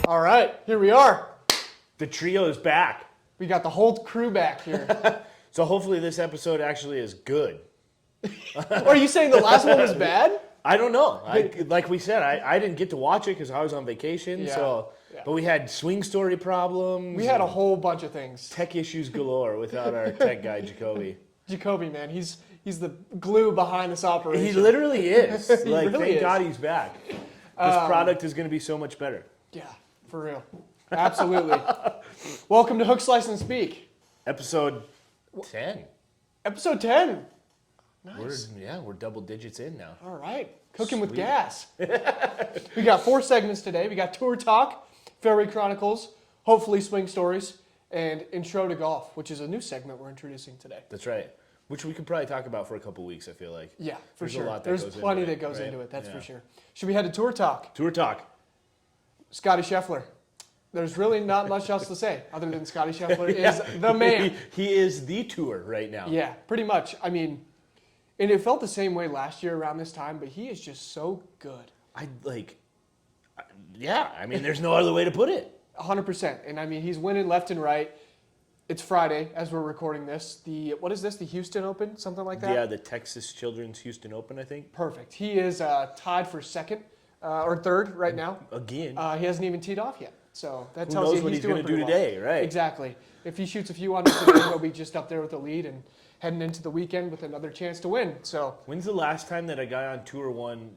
All right, here we are. The trio is back. We got the whole crew back here. So hopefully this episode actually is good. Are you saying the last one was bad? I don't know. Like we said, I didn't get to watch it because I was on vacation. Yeah. But we had swing story problems. We had a whole bunch of things. Tech issues galore without our tech guy, Jacoby. Jacoby, man, he's the glue behind this operation. He literally is. He Like, really thank is. God he's back. This product is going to be so much better. Yeah, for real. Absolutely. Welcome to Hook, Slice, and Speak. Episode 10. Episode 10. Nice. We're double digits in now. All right. Cooking with Sweet. gas. We got 4 segments today. We got Tour Talk, Fairway Chronicles, hopefully Swing Stories, and Intro to Golf, which is a new segment we're introducing today. That's right. Which we could probably talk about for a couple weeks, I feel like. Yeah, for There's a sure. lot that There's goes plenty into that goes right? into it, that's Yeah. for sure. Should we head to Tour Talk? Tour Talk. Scotty Scheffler. There's really not much else to say other than Scotty Scheffler is the man. He is the tour right now. Yeah, pretty much. I mean, and it felt the same way last year around this time, but he is just so good. I mean, there's no other way to put it. 100%. And I mean, he's winning left and right. It's Friday as we're recording this. What is this? The Houston Open? Something like that? Yeah, the Texas Children's Houston Open, I think. Perfect. He is tied for second or third right now. Again. He hasn't even teed off yet. So that Who tells knows you what he's he's going doing to do pretty well. today, right? Exactly. If he shoots a few under today, he'll be just up there with the lead and heading into the weekend with another chance to win. So When's the last time that a guy on tour won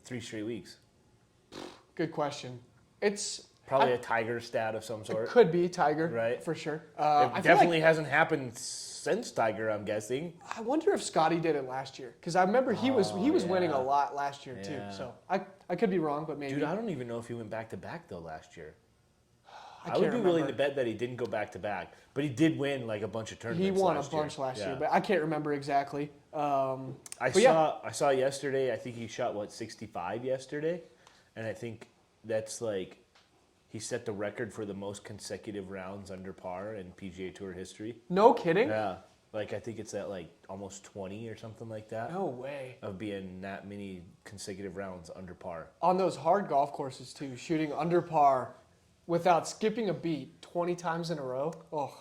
3 straight weeks? good question. It's Probably a Tiger stat of some sort. It could be Tiger, Right. for sure. It I feel definitely like, hasn't happened since Tiger, I'm guessing. I wonder if Scotty did it last year because I remember he was winning yeah. a lot last year too. Yeah. So I could be wrong, but maybe. Dude, I don't even know if he went back to back though last year. I I would can't be willing to remember. bet that he didn't go back to back, but he did win like a bunch of tournaments. He won a last year. bunch last year, Yeah. but I can't remember exactly. I but yeah. saw yesterday. I think he shot 65 yesterday, and I think that's like he set the record for the most consecutive rounds under par in PGA Tour history. No kidding. Yeah, like I think it's at like almost 20 or something like that. No way. Of being that many consecutive rounds under par. On those hard golf courses too, shooting under par without skipping a beat 20 times in a row. Oh,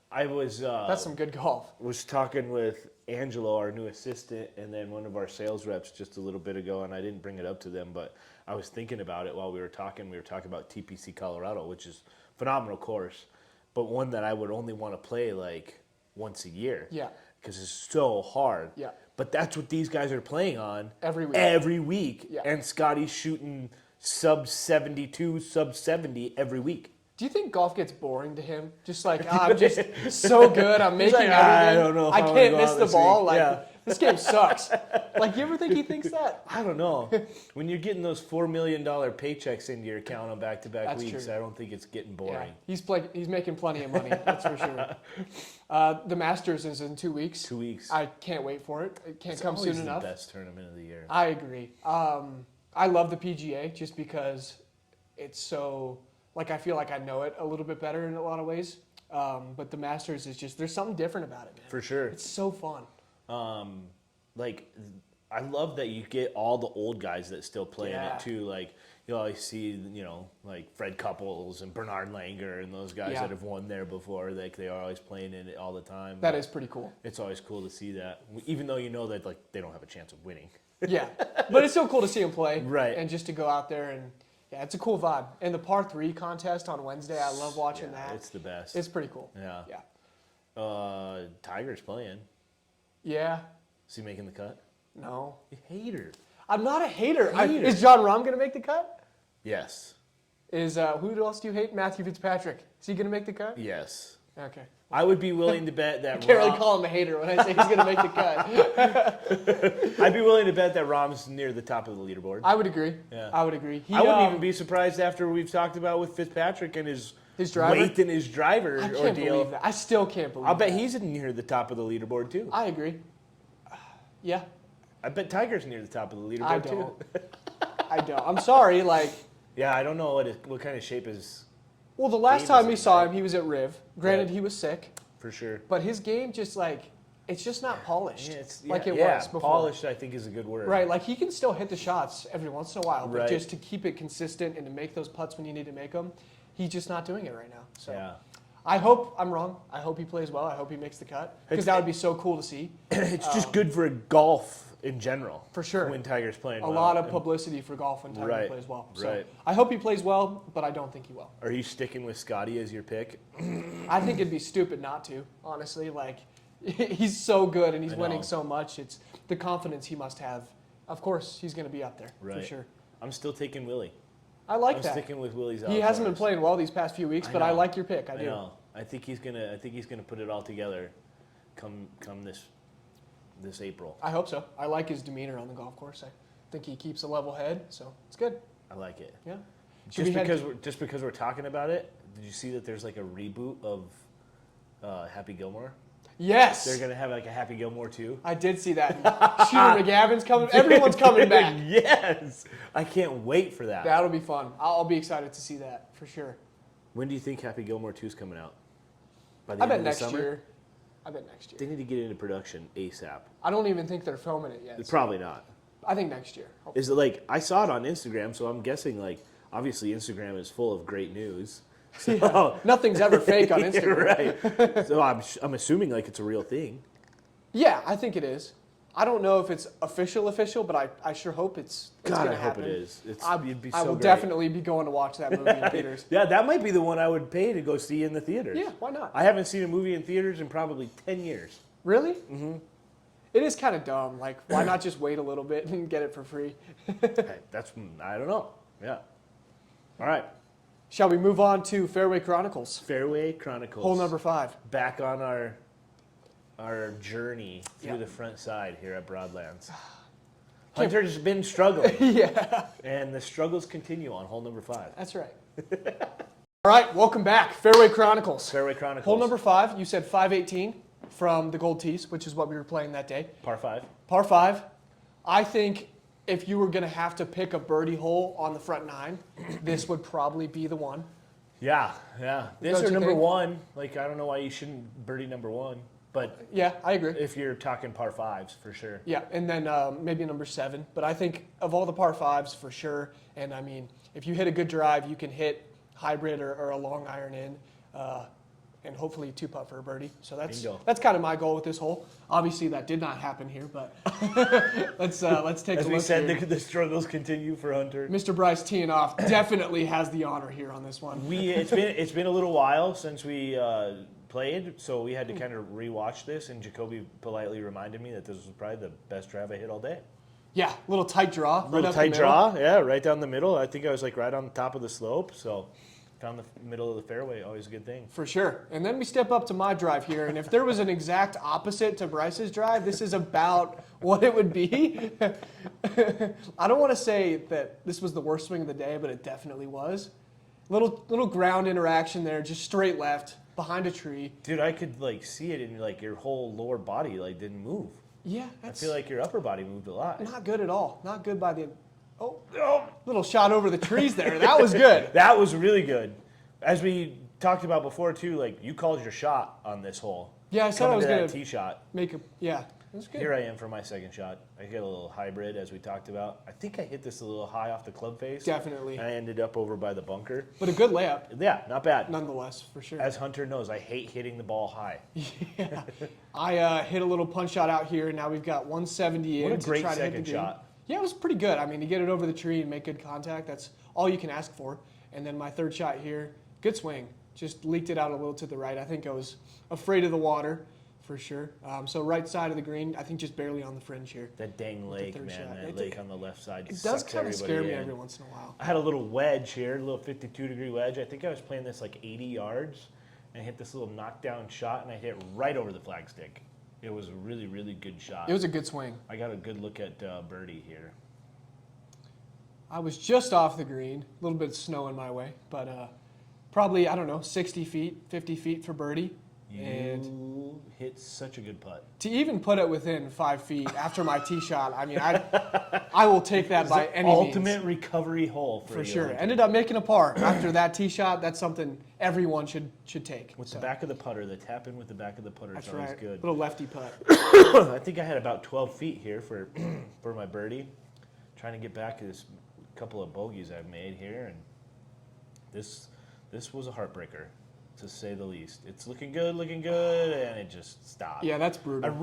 I was that's some good golf. was talking with Angelo, our new assistant, and then one of our sales reps just a little bit ago, and I didn't bring it up to them, but I was thinking about it while we were talking. We were talking about TPC Colorado, which is a phenomenal course, but one that I would only want to play like once a year. Yeah. Because it's so hard. Yeah. But that's what these guys are playing on Every week. Every week. Yeah. And Scotty's shooting sub 72, sub 70 every week. Do you think golf gets boring to him? Just like, I'm just so good, I'm making like, everything. I don't know if I I wanna can't go miss out the this ball. week. Like, Yeah. this game sucks. Like, you ever think he thinks that? I don't know. When you're getting those $4 million paychecks into your account on back-to-back That's weeks, true. I don't think it's getting boring. Yeah, he's making plenty of money, that's for sure. The Masters is in 2 weeks. 2 weeks. I can't wait for it. It can't It's come always soon the enough. best tournament of the year. I agree. I love the PGA just because it's so, like, I feel like I know it a little bit better in a lot of ways. But the Masters is just, there's something different about it, man. For sure. It's so fun. Like, I love that you get all the old guys that still play in Yeah. it too. Like, you always see, like Fred Couples and Bernard Langer and those guys Yeah. that have won there before. Like, they are always playing in it all the time. That is pretty cool. It's always cool to see that, even though you know that like they don't have a chance of winning. Yeah, but it's so cool to see him play. Right. And just to go out there and, yeah, it's a cool vibe. And the par 3 contest on Wednesday, I love watching Yeah, that. it's the best. It's pretty cool. Yeah. Yeah. Tiger's playing. Yeah. Is he making the cut? No. You hater. I'm not a hater. Hater. Is John Rahm going to make the cut? Yes. Who else do you hate? Matthew Fitzpatrick. Is he going to make the cut? Yes. Okay. I would be willing to bet that Can't really call him a hater when I say he's going to make the cut. I'd be willing to bet that Rahm's near the top of the leaderboard. I would agree. Yeah. I would agree. I wouldn't even be surprised after we've talked about with Fitzpatrick and his driver? weight and his driver I can't ordeal. believe that. I still can't believe I'll bet that. he's near the top of the leaderboard too. I agree. Yeah. I bet Tiger's near the top of the leaderboard I too. don't. I don't. I'm sorry. Like, Yeah, I don't know what kind of shape is well, the last Game time is we in, saw right? him, he was at Riv. Granted, Right. he was sick, for sure. but his game just like, it's just not polished Yeah, like it yeah, was before. polished, I think, is a good word. Right, like he can still hit the shots every once in a while, but Right. just to keep it consistent and to make those putts when you need to make them, he's just not doing it right now. So Yeah. I hope I'm wrong. I hope he plays well. I hope he makes the cut because that would be so cool to see. It's just good for golf in general. For sure. When Tiger's playing A well. lot of And publicity for golf when Tiger Right, plays well. So right. I hope he plays well, but I don't think he will. Are you sticking with Scotty as your pick? I think it'd be stupid not to, honestly. Like, he's so good and he's I know. winning so much. It's the confidence he must have. Of course, he's going to be up there Right. for sure. I'm still taking Willie. I like I'm that. sticking with Willie's He hasn't been Outdoors. playing well these past few weeks, I but I know. like your pick. I I do. know. I think he's gonna put it all together come this April. I hope so. I like his demeanor on the golf course. I think he keeps a level head, so it's good. I like it. Yeah. Just because we're talking about it, did you see that there's like a reboot of Happy Gilmore? Yes. They're gonna have like a Happy Gilmore too. I did see that. Shooter McGavin's coming. Everyone's coming back. Yes, I can't wait for that. That'll be fun. I'll be excited to see that for sure. When do you think Happy Gilmore 2 is coming out? By the I end bet of the next summer? year. I bet next year. They need to get into production ASAP. I don't even think they're filming it yet. Probably not. I think next year. Is it like I saw it on Instagram, so I'm guessing like obviously Instagram is full of great news. So, Yeah. Nothing's ever fake on Instagram. right. So I'm assuming like it's a real thing. Yeah, I think it is. I don't know if it's official, but I sure hope it's God, going I to hope happen. it is. It'd be so I will great. definitely be going to watch that movie in theaters. Yeah, that might be the one I would pay to go see in the theaters. Yeah, why not? I haven't seen a movie in theaters in probably 10 years. Really? Mm-hmm. It is kind of dumb. Like, why not just wait a little bit and get it for free? Hey, I don't know. Yeah. All right. Shall we move on to Fairway Chronicles? Fairway Chronicles. Hole number 5. Back on our journey through Yeah. the front side here at Broadlands. Hunter's been struggling, Yeah, and the struggles continue on hole number 5. that's right. All right, welcome back. Fairway Chronicles. Fairway Chronicles. Hole number 5, you said 518 from the Gold Tees, which is what we were playing that day. Par 5. Par 5. I think if you were going to have to pick a birdie hole on the front 9, this would probably be the one. Yeah, yeah. This Don't or you number think? 1. Like, I don't know why you shouldn't birdie number 1. But Yeah, I agree. if you're talking par 5s, for sure. Yeah, and then maybe number 7. But I think of all the par 5s, for sure. And I mean, if you hit a good drive, you can hit hybrid or a long iron in, and hopefully 2-putt for a birdie. So Bingo. that's kind of my goal with this hole. Obviously, that did not happen here, but let's take As a we look said, here. the struggles continue for Hunter. Mr. Bryce teeing off definitely has the honor here on this one. It's been a little while since we played, so we had to kind of rewatch this, and Jacoby politely reminded me that this was probably the best drive I hit all day. Yeah, little tight draw. right Little up the tight middle. draw, yeah, right down the middle. I think I was like right on the top of the slope, so found the middle of the fairway, always a good thing. For sure. And then we step up to my drive here, and if there was an exact opposite to Bryce's drive, this is about what it would be. I don't want to say that this was the worst swing of the day, but it definitely was. Little ground interaction there, just straight left, behind a tree. Dude, I could like see it in like your whole lower body like didn't move. Yeah, I that's feel like your upper body moved a lot. not good at all. Not good by the... Oh, little shot over the trees there. That was good. That was really good. As we talked about before too, like you called your shot on this hole. Yeah, I said I Coming was to that going tee to shot. make a... Yeah, it was good. Here I am for my second shot. I hit a little hybrid as we talked about. I think I hit this a little high off the club face. Definitely. And I ended up over by the bunker. But a good layup, Yeah, not bad. nonetheless, for sure. As Hunter knows, I hate hitting the ball high. Yeah. I hit a little punch shot out here. Now we've got 170 What in a to great try to hit the second green. shot. Yeah, it was pretty good. I mean, to get it over the tree and make good contact, that's all you can ask for. And then my third shot here, good swing. Just leaked it out a little to the right. I think I was afraid of the water, for sure. So right side of the green, I think just barely on the fringe here. That dang With the lake, third man. shot. That lake on the left side It does sucks kind of scare me everybody in. every once in a while. I had a little wedge here, a little 52-degree wedge. I think I was playing this like 80 yards and I hit this little knockdown shot and I hit right over the flagstick. It was a really, really good shot. It was a good swing. I got a good look at birdie here. I was just off the green, a little bit of snow in my way, but probably, I don't know, 60 feet, 50 feet for birdie. You hit such a good putt. To even put it within 5 feet after my tee shot, I mean, I will take that by any means. Ultimate recovery hole For sure. Ended up making a par after that tee shot. That's something everyone should take. With the back of the putter, the tap in with the back of the putter is always good. Little lefty putt. I think I had about 12 feet here for my birdie. Trying to get back to this couple of bogeys I've made here, and this was a heartbreaker, to say the least. It's looking good, and it just stopped. Yeah, that's brutal. I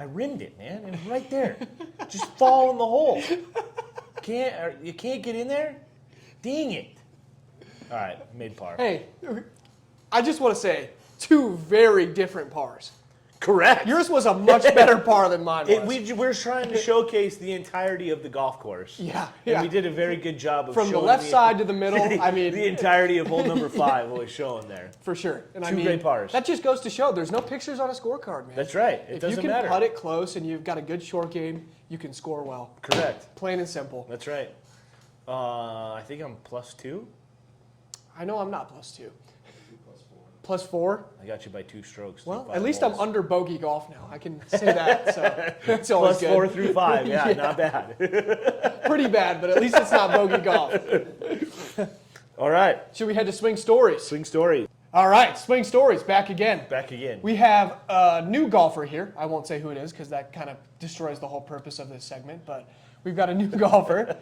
rimmed it, man, and right there, just fall in the hole. You can't get in there. Dang it! All right, made par. Hey, I just want to say 2 very different pars. Correct. Yours was a much better par than mine was. We're trying to showcase the entirety of the golf course. Yeah. And we did a very good job of From showing the left side to the middle, I mean. The entirety of hole number 5 was showing there. For sure. And 2 great pars. That just goes to show there's no pictures on a scorecard, man. That's right. It doesn't matter. If you can putt it close and you've got a good short game, you can score well. Correct. Plain and simple. That's right. I think I'm +2. I know I'm not +2. +4? I got you by 2 strokes. Well, through 5 at least holes. I'm under bogey golf now. I can say that. So that's always good. +4 through 5. Yeah, not bad. Pretty bad, but at least it's not bogey golf. All right. Should we head to Swing Stories? Swing stories. All right, Swing Stories, back again. Back again. We have a new golfer here. I won't say who it is because that kind of destroys the whole purpose of this segment, but we've got a new golfer.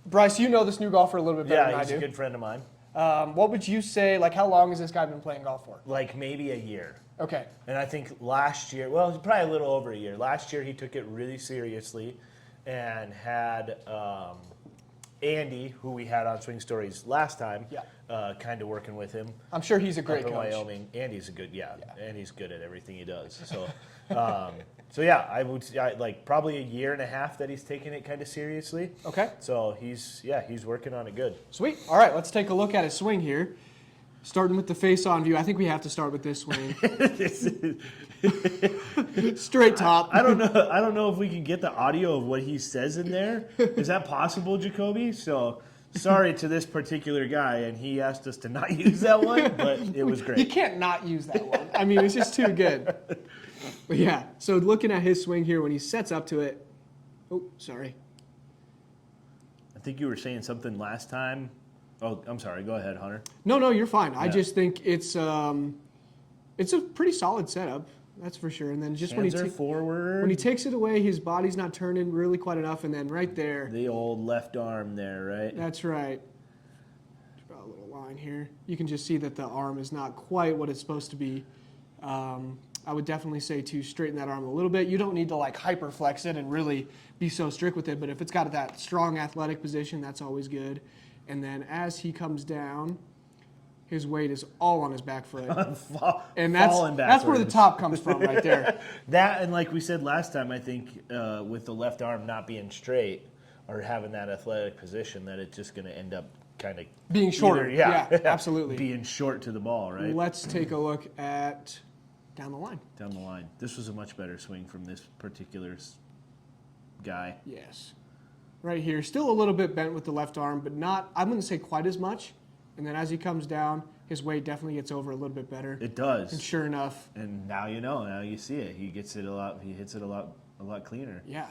Bryce, you know this new golfer a little bit better than I do. Yeah, he's a good friend of mine. What would you say, like how long has this guy been playing golf for? Like maybe a year. Okay. And I think last year, well, probably a little over a year. Last year he took it really seriously and had Andy, who we had on Swing Stories last time, kind of working with him. I'm sure he's a great up in coach. Wyoming. Andy's a good, Andy's good at everything he does. So, so yeah, I would like probably a year and a half that he's taking it kind of seriously. Okay. So he's working on it good. Sweet. All right, let's take a look at his swing here. Starting with the face-on view. I think we have to start with this swing. Straight top. I don't know if we can get the audio of what he says in there. Is that possible, Jacoby? So sorry to this particular guy, and he asked us to not use that one, but it was great. You can't not use that one. I mean, it's just too good. But yeah, so looking at his swing here when he sets up to it. Oh, sorry. I think you were saying something last time. Oh, I'm sorry. Go ahead, Hunter. No, you're fine. I just think it's a pretty solid setup. That's for sure. And then just Hands are forward. when he takes it away, his body's not turning really quite enough. And then right there. The old left arm there, right? That's right. Draw a little line here. You can just see that the arm is not quite what it's supposed to be. I would definitely say to straighten that arm a little bit. You don't need to like hyper flex it and really be so strict with it. But if it's got that strong athletic position, that's always good. And then as he comes down, his weight is all on his back foot. And that's where the top comes from right there. That, and like we said last time, I think with the left arm not being straight or having that athletic position, that it's just going to end up kind of being shorter. Yeah, absolutely. Being short to the ball, right? Let's take a look at down the line. Down the line. This was a much better swing from this particular guy. Yes. Right here, still a little bit bent with the left arm, but not, I wouldn't say quite as much. And then as he comes down, his weight definitely gets over a little bit better. It does. And sure enough. And now you see it. He gets it a lot, he hits it a lot cleaner. Yeah.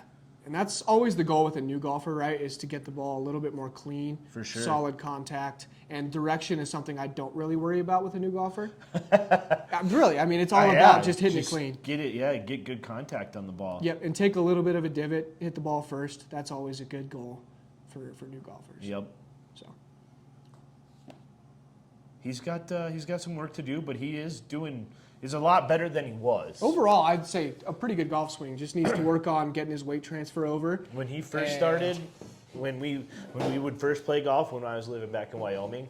And that's always the goal with a new golfer, right, is to get the ball a little bit more clean. For sure. Solid contact. And direction is something I don't really worry about with a new golfer. Really, I mean, it's all about just hitting it clean. Get good contact on the ball. Yep, and take a little bit of a divot, hit the ball first. That's always a good goal for new golfers. Yep. So he's got some work to do, but he is a lot better than he was. Overall, I'd say a pretty good golf swing. Just needs to work on getting his weight transfer over. When he first started, when we would first play golf, when I was living back in Wyoming,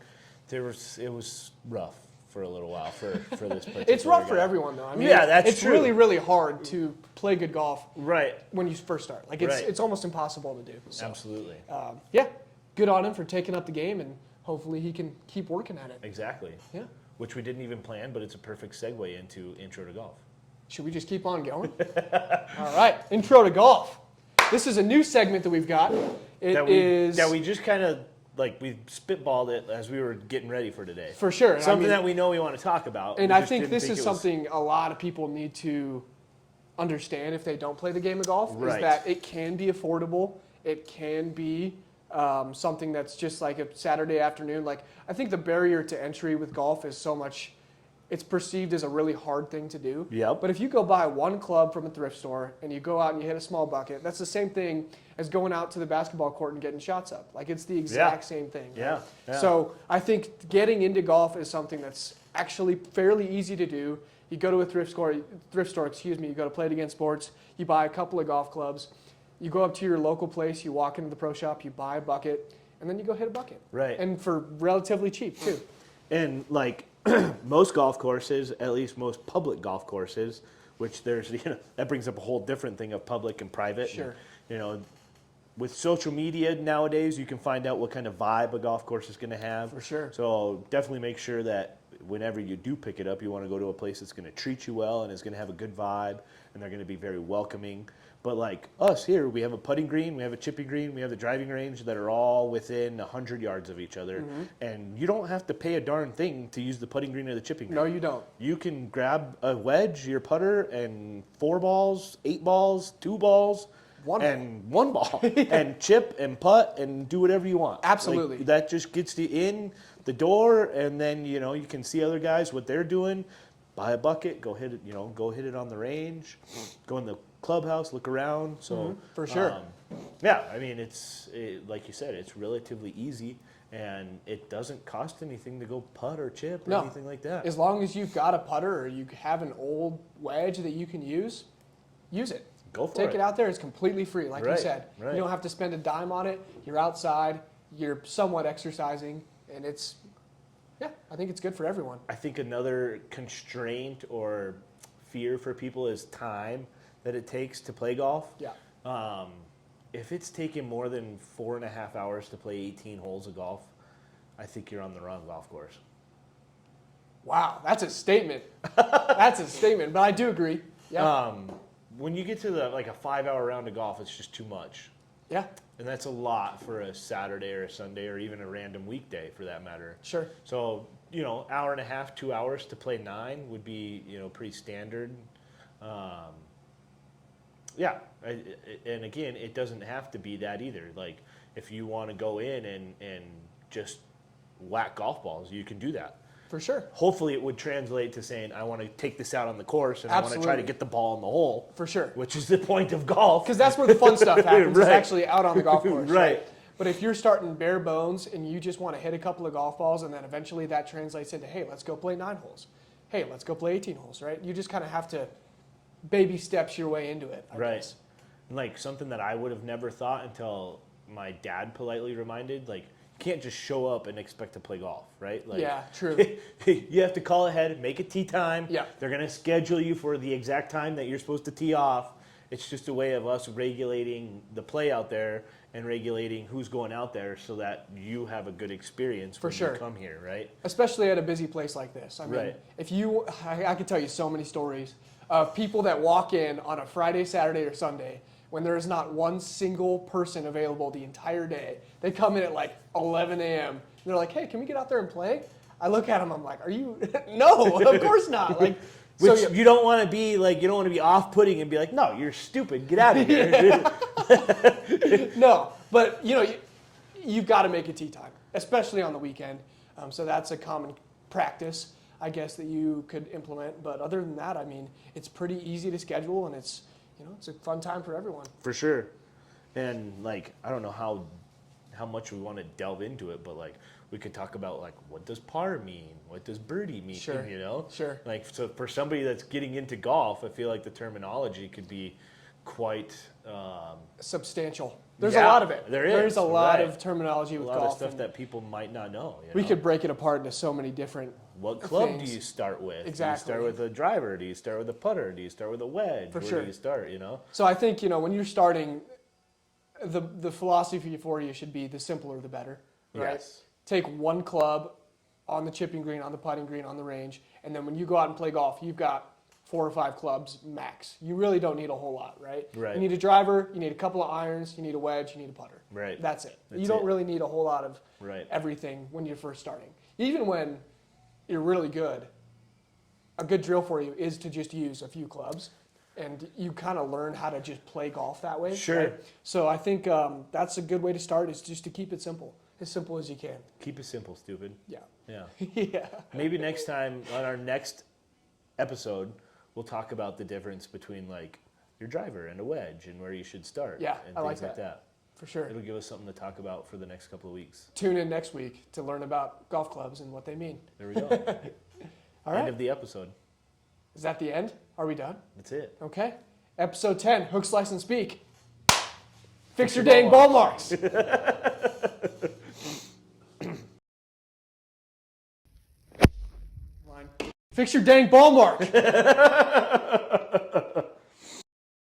it was rough for a little while for this particular It's rough guy. for everyone, though. I mean, that's true. Really, really hard to play good golf when you first start. Like it's almost impossible to do. So, absolutely. Good on him for taking up the game, and hopefully he can keep working at it. Exactly. Yeah. Which we didn't even plan, but it's a perfect segue into Intro to Golf. Should we just keep on going? All right, Intro to Golf. This is a new segment that we've got. That we just kind of like we spitballed it as we were getting ready for today. For sure. And Something that we know we want to talk about. And We I just think didn't this think is it was- something a lot of people need to understand if they don't play the game of golf, Right. is that it can be affordable. It can be something that's just like a Saturday afternoon. Like, I think the barrier to entry with golf is so much, it's perceived as a really hard thing to do. Yep. But if you go buy one club from a thrift store and you go out and you hit a small bucket, that's the same thing as going out to the basketball court and getting shots up. Like, it's the exact same thing. Right? Yeah, yeah. So I think getting into golf is something that's actually fairly easy to do. You go to a thrift store, you go to Play It Again Sports, you buy a couple of golf clubs, you go up to your local place, you walk into the pro shop, you buy a bucket, and then you go hit a bucket. Right. And for relatively cheap, too. And like most golf courses, at least most public golf courses, which there's, that brings up a whole different thing of public and private. Sure. And, with social media nowadays, you can find out what kind of vibe a golf course is going to have. For sure. So definitely make sure that whenever you do pick it up, you want to go to a place that's going to treat you well and is going to have a good vibe, and they're going to be very welcoming. But like us here, we have a putting green, we have a chipping green, we have the driving range that are all within 100 yards of each other. Mm-hmm. And you don't have to pay a darn thing to use the putting green or the chipping green. No, you don't. You can grab a wedge, your putter, and 4 balls, 8 balls, 2 balls, One and 1 ball, and chip and putt and do whatever you want. Absolutely. Like, that just gets you in the door, and then you can see other guys what they're doing. Buy a bucket, go hit it. Go hit it on the range, go in the clubhouse, look around. So For sure. yeah, I mean like you said, it's relatively easy. And it doesn't cost anything to go putt or chip or anything like that. As long as you've got a putter or you have an old wedge that you can use it. Go for Take it out there. It's completely free, like you Right, said. right. You don't have to spend a dime on it. You're outside. You're somewhat exercising. And I think it's good for everyone. I think another constraint or fear for people is time that it takes to play golf. Yeah. If it's taking more than 4.5 hours to play 18 holes of golf, I think you're on the wrong golf course. Wow, that's a statement. That's a statement, but I do agree. Yeah. When you get to a 5-hour round of golf, it's just too much. Yeah, And that's a lot for a Saturday or a Sunday or even a random weekday for that matter. sure. So, hour and a half, 2 hours to play 9 would be, pretty standard. Yeah. And again, it doesn't have to be that either. Like, if you want to go in and just whack golf balls, you can do that. For sure. Hopefully it would translate to saying, I want to take this out on the course and I want to try to Absolutely. get the ball in the hole. For sure. Which is the point of golf. Because that's where the fun stuff happens, is Right. actually out on the golf course. Right. But if you're starting bare bones and you just want to hit a couple of golf balls and then eventually that translates into, hey, let's go play 9 holes. Hey, let's go play 18 holes, right? You just kind of have to baby steps your way into it, I Right. guess. Like something that I would have never thought until my dad politely reminded, like, you can't just show up and expect to play golf, right? Like, Yeah, true. you have to call ahead, make a tee time. Yeah. They're going to schedule you for the exact time that you're supposed to tee off. It's just a way of us regulating the play out there and regulating who's going out there so that you have a good experience For when sure. you come here, right? Especially at a busy place like this. I mean, Right. if you, I could tell you so many stories of people that walk in on a Friday, Saturday, or Sunday when there is not one single person available the entire day. They come in at like 11 a.m. and they're like, hey, can we get out there and play? I look at them, I'm like, are you? No, of course not. Like, Which so you don't want to be like, you don't want to be off-putting and be like, no, you're stupid, get out of here. no, but you've got to make a tee time, especially on the weekend. So that's a common practice, I guess, that you could implement. But other than that, I mean, it's pretty easy to schedule, and it's a fun time for everyone. For sure. And like, I don't know how much we want to delve into it, but like, we could talk about like, what does par mean? What does birdie mean? Sure. Sure. Like, so for somebody that's getting into golf, I feel like the terminology could be quite Substantial. There's Yeah, a lot of it. there is, There's a lot right. of terminology a with lot golf. of stuff and that people might not know. we could break it apart into so many different What club things. do you start with? Exactly. Do you start with a driver? Do you start with a putter? Do you start with a wedge? For Where sure. do you start, So I think, when you're starting, the philosophy for you should be the simpler the better, right? Yes. Take one club on the chipping green, on the putting green, on the range, and then when you go out and play golf, you've got 4 or 5 clubs max. You really don't need a whole lot, right? Right. You need a driver, you need a couple of irons, you need a wedge, you need a putter. Right. That's it. That's you don't it. really need a whole lot of Right. everything when you're first starting. Even when you're really good, a good drill for you is to just use a few clubs, and you kind of learn how to just play golf that way. Sure. Right? So I think that's a good way to start, is just to keep it simple as you can. Keep it simple, stupid. Yeah. Yeah. Yeah. Maybe next time on our next episode, we'll talk about the difference between like your driver and a wedge and where you should start. Yeah, and I like things like that. For sure. It'll give us something to talk about for the next couple of weeks. Tune in next week to learn about golf clubs and what they mean. There we go. All End right. of the episode. Is that the end? Are we done? That's it. Okay. Episode 10, Hook, Slice, and Speak. Fix your your dang ball ball marks. Fix your dang ball mark.